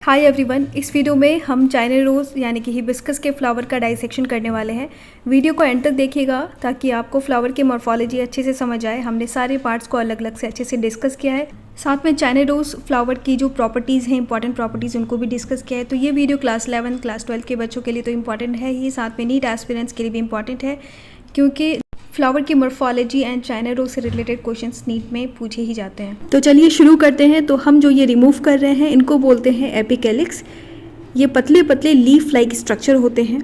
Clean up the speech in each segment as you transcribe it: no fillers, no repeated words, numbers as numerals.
Hi everyone, इस video में हम चाइना रोज़ यानी कि हिबिस्कस के फ्लावर का डाइसेक्शन करने वाले हैं। वीडियो को एंड तक देखिएगा ताकि आपको फ्लावर की मॉर्फोलॉजी अच्छे से समझ आए। हमने सारे पार्ट्स को अलग अलग से अच्छे से डिस्कस किया है। साथ में चाइना रोज़ फ्लावर की जो प्रॉपर्टीज़ हैं, इंपॉर्टेंट प्रॉपर्टीज़, उनको भी डिस्कस किया है। तो ये वीडियो क्लास 11 क्लास 12 के बच्चों के लिए तो इंपॉर्टेंट है ही, साथ में नीट एस्पिरेंट्स के लिए भी इंपॉर्टेंट है, क्योंकि फ्लावर की मॉर्फोलॉजी एंड चाइना रोज़ से रिलेटेड क्वेश्चंस नीट में पूछे ही जाते हैं। तो चलिए शुरू करते हैं। तो हम जो ये रिमूव कर रहे हैं इनको बोलते हैं एपिकेलिक्स। ये पतले पतले लीफ लाइक स्ट्रक्चर होते हैं,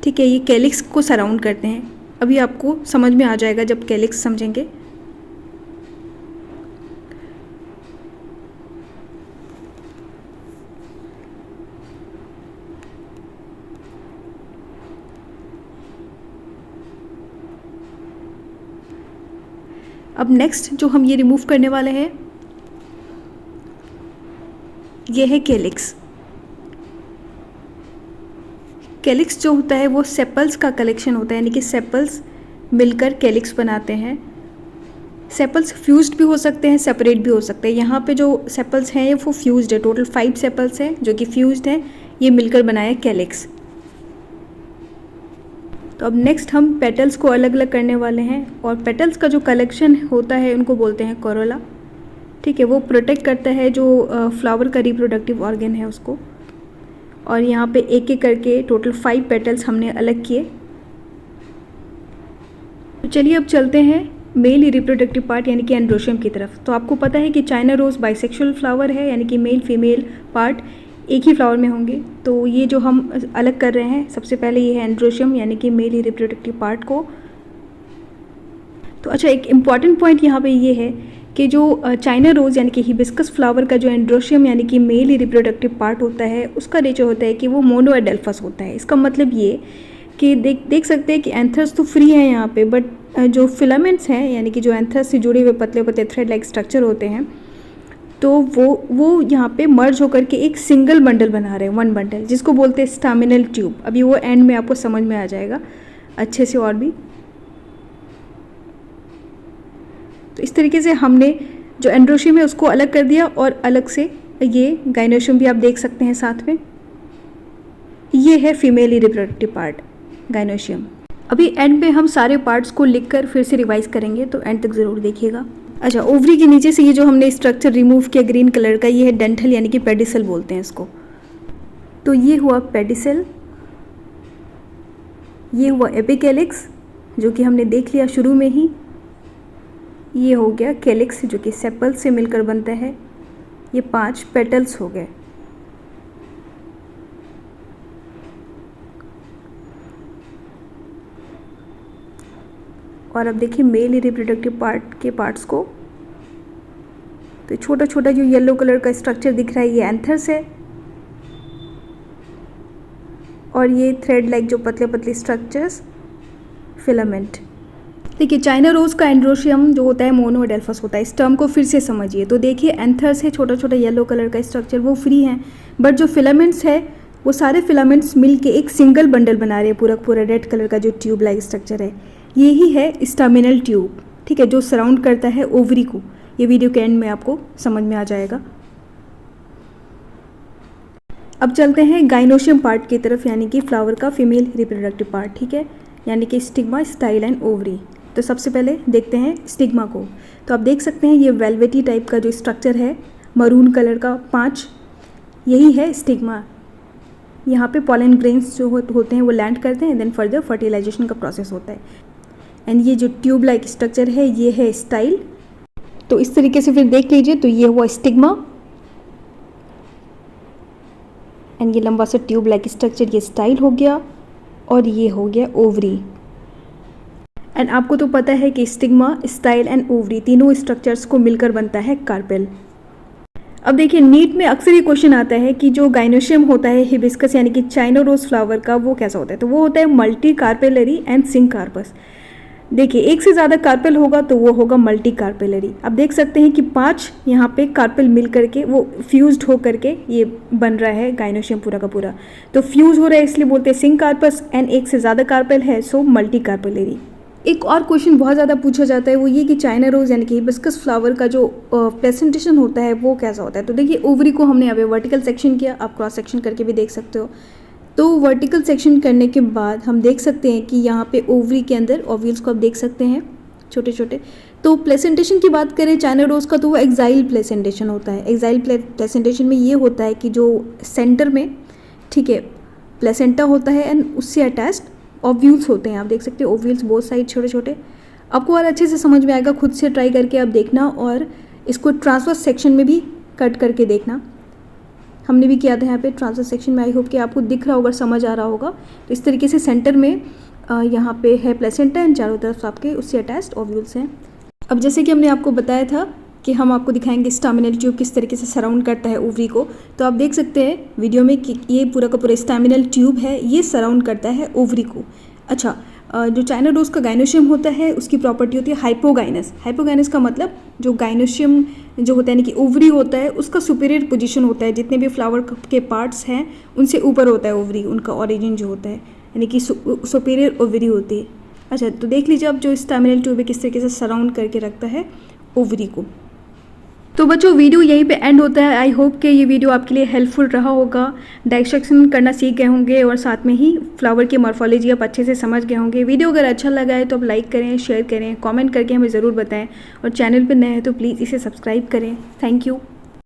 ठीक है। ये कैलिक्स को सराउंड करते हैं। अभी आपको समझ में आ जाएगा जब कैलिक्स समझेंगे। अब नेक्स्ट जो हम ये रिमूव करने वाले हैं ये है कैलिक्स। कैलिक्स जो होता है वो सेपल्स का कलेक्शन होता है, यानी कि सेपल्स मिलकर कैलिक्स बनाते हैं। सेपल्स फ्यूज्ड भी हो सकते हैं, सेपरेट भी हो सकते हैं। यहाँ पे जो सेपल्स हैं वो फ्यूज्ड है। टोटल 5 सेपल्स हैं जो कि फ्यूज्ड हैं, ये मिलकर बनाया कैलिक्स। तो अब नेक्स्ट हम पेटल्स को अलग अलग करने वाले हैं, और पेटल्स का जो कलेक्शन होता है उनको बोलते हैं कोरोला, ठीक है। वो प्रोटेक्ट करता है जो फ्लावर का रिप्रोडक्टिव ऑर्गन है उसको। और यहाँ पे एक एक करके टोटल 5 पेटल्स हमने अलग किए। तो चलिए अब चलते हैं मेल रिप्रोडक्टिव पार्ट यानी कि एंड्रोशियम की तरफ। तो आपको पता है कि चाइना रोज़ बाइसेक्सुअल फ्लावर है, यानी कि मेल फीमेल पार्ट एक ही फ्लावर में होंगे। तो ये जो हम अलग कर रहे हैं, सबसे पहले ये है एंड्रोशियम यानी कि मेल रिप्रोडक्टिव पार्ट को। तो अच्छा, एक इम्पॉर्टेंट पॉइंट यहाँ पे ये है कि जो चाइना रोज़ यानी कि हिबिस्कस फ्लावर का जो एंड्रोशियम यानी कि मेल रिप्रोडक्टिव पार्ट होता है उसका नेचर होता है कि वो मोनोएडेल्फस होता है। इसका मतलब ये कि देख सकते हैं कि एंथर्स तो फ्री हैं यहाँ पे, बट जो फिलामेंट्स हैं यानी कि जो एंथर्स से जुड़े हुए पतले पतले थ्रेड लाइक स्ट्रक्चर होते हैं, तो वो यहाँ पे मर्ज होकर के एक सिंगल बंडल बना रहे हैं, वन बंडल, जिसको बोलते हैं स्टामिनल ट्यूब। अभी वो एंड में आपको समझ में आ जाएगा अच्छे से। और भी तो इस तरीके से हमने जो एंड्रोशियम है उसको अलग कर दिया, और अलग से ये गाइनोशियम भी आप देख सकते हैं साथ में। ये है फीमेल रिप्रोडक्टिव पार्ट गाइनोशियम। अभी एंड में हम सारे पार्ट्स को लिखकर फिर से रिवाइज करेंगे, तो एंड तक ज़रूर देखिएगा। अच्छा, ओवरी के नीचे से ये जो हमने स्ट्रक्चर रिमूव किया ग्रीन कलर का, ये है डेंटल यानी कि पेडिसल बोलते हैं इसको। तो ये हुआ पेडिसल, ये हुआ एपिकेलिक्स जो कि हमने देख लिया शुरू में ही। ये हो गया कैलिक्स जो कि सेपल से मिलकर बनता है। ये 5 पेटल्स हो गए। और अब देखिए मेल रिप्रोडक्टिव पार्ट के पार्ट्स को। तो छोटा छोटा जो येलो कलर का स्ट्रक्चर दिख रहा है ये एंथर्स है, और ये थ्रेड लाइक जो पतले पतले स्ट्रक्चर्स फिलामेंट। देखिए चाइना रोज़ का एंड्रोशियम जो होता है मोनोएडेल्फस होता है। इस टर्म को फिर से समझिए। तो देखिए एंथर्स है, छोटा छोटा येलो कलर का स्ट्रक्चर, वो फ्री हैं, बट जो फिलामेंट्स है वो सारे फिलामेंट्स मिल के एक सिंगल बंडल बना रहे हैं। पूरा पूरा रेड कलर का जो ट्यूब लाइक स्ट्रक्चर है यही है स्टामिनल ट्यूब, ठीक है, जो सराउंड करता है ओवरी को। ये वीडियो के एंड में आपको समझ में आ जाएगा। अब चलते हैं गाइनोशियम पार्ट की तरफ, यानी कि फ्लावर का फीमेल रिप्रोडक्टिव पार्ट, ठीक है, यानी कि स्टिग्मा, स्टाइल एंड ओवरी। तो सबसे पहले देखते हैं स्टिग्मा को। तो आप देख सकते हैं ये वेलवेटी टाइप का जो स्ट्रक्चर है मरून कलर का, 5, यही है स्टिग्मा। यहाँ पे पॉलन ग्रेन्स जो होते हैं वो लैंड करते हैं, देन फर्दर फर्टिलाइजेशन का प्रोसेस होता है। एंड ये जो ट्यूब लाइक स्ट्रक्चर है ये है स्टाइल। तो इस तरीके से फिर देख लीजिए। तो ये हुआ स्टिग्मा, एंड ये लंबा सा ट्यूब लाइक स्ट्रक्चर ये स्टाइल हो गया, और ये हो गया ओवरी। एंड आपको तो पता है कि स्टिग्मा, स्टाइल एंड ओवरी तीनों स्ट्रक्चर्स को मिलकर बनता है कार्पेल। अब देखिए नीट में अक्सर ये क्वेश्चन आता है कि जो गाइनोशियम होता है हिबिस्कस यानी कि चाइना रोज़ फ्लावर का, वो कैसा होता है। तो वो होता है multicarpellary and syncarpous. देखिए एक से ज़्यादा कार्पेल होगा तो वो होगा मल्टी कार्पेलरी। अब देख सकते हैं कि 5 यहाँ पे कार्पेल मिल करके वो फ्यूज्ड हो करके ये बन रहा है गाइनोशियम पूरा का पूरा। तो फ्यूज हो रहा है इसलिए बोलते हैं सिंक कार्पस, एंड एक से ज़्यादा कार्पेल है सो मल्टी कार्पेलरी। एक और क्वेश्चन बहुत ज़्यादा पूछा जाता है, वो ये कि चाइना रोज़ यानी कि हिबिस्कस फ्लावर का जो प्रेजेंटेशन होता है वो कैसा होता है। तो देखिए ओवरी को हमने यहाँ पे वर्टिकल सेक्शन किया, आप क्रॉस सेक्शन करके भी देख सकते हो। तो वर्टिकल सेक्शन करने के बाद हम देख सकते हैं कि यहाँ पे ओवरी के अंदर ओव्यूल्स को आप देख सकते हैं छोटे छोटे। तो प्लेसेंटेशन की बात करें चाइना रोज़ का, तो वो एक्साइल प्लेसेंटेशन होता है। एक्साइल प्लेसेंटेशन में ये होता है कि जो सेंटर में, ठीक है, प्लेसेंटा होता है एंड उससे अटैच्ड ओव्यूल्स होते हैं। आप देख सकते हो ओव्यूल्स बोथ साइड छोटे छोटे। आपको और अच्छे से समझ में आएगा, खुद से ट्राई करके आप देखना और इसको ट्रांसवर्स सेक्शन में भी कट करके देखना। हमने भी किया था यहाँ पे ट्रांसवर्स सेक्शन में। आई होप कि आपको दिख रहा होगा, समझ आ रहा होगा। तो इस तरीके से सेंटर में यहाँ पे है प्लेसेंटा एंड चारों तरफ आपके उससे अटैच्ड ओव्यूल्स हैं। अब जैसे कि हमने आपको बताया था कि हम आपको दिखाएंगे स्टैमिनल ट्यूब किस तरीके से सराउंड करता है ओवरी को। तो आप देख सकते हैं वीडियो में कि ये पूरा का पूरा स्टैमिनल ट्यूब है, ये सराउंड करता है ओवरी को। अच्छा, जो चाइना रोज़ का गाइनोशियम होता है उसकी प्रॉपर्टी होती है हाइपोगाइनस। हाइपोगाइनस का मतलब जो गाइनोशियम जो होता है यानी कि ओवरी होता है उसका सुपीरियर पोजीशन होता है। जितने भी फ्लावर के पार्ट्स हैं उनसे ऊपर होता है ओवरी, उनका ओरिजिन जो होता है यानी कि सुपीरियर ओवरी होती है। अच्छा, तो देख लीजिए अब जो स्टैमिनल ट्यूब है किस तरीके से सराउंड करके रखता है ओवरी को। तो बच्चों वीडियो यहीं पे एंड होता है। आई होप कि ये वीडियो आपके लिए हेल्पफुल रहा होगा, डाइसेक्शन करना सीख गए होंगे और साथ में ही फ्लावर की मॉर्फोलॉजी आप अच्छे से समझ गए होंगे। वीडियो अगर अच्छा लगा है तो आप लाइक करें, शेयर करें, कमेंट करके हमें ज़रूर बताएं और चैनल पर नए हैं तो प्लीज़ इसे सब्सक्राइब करें। Thank you.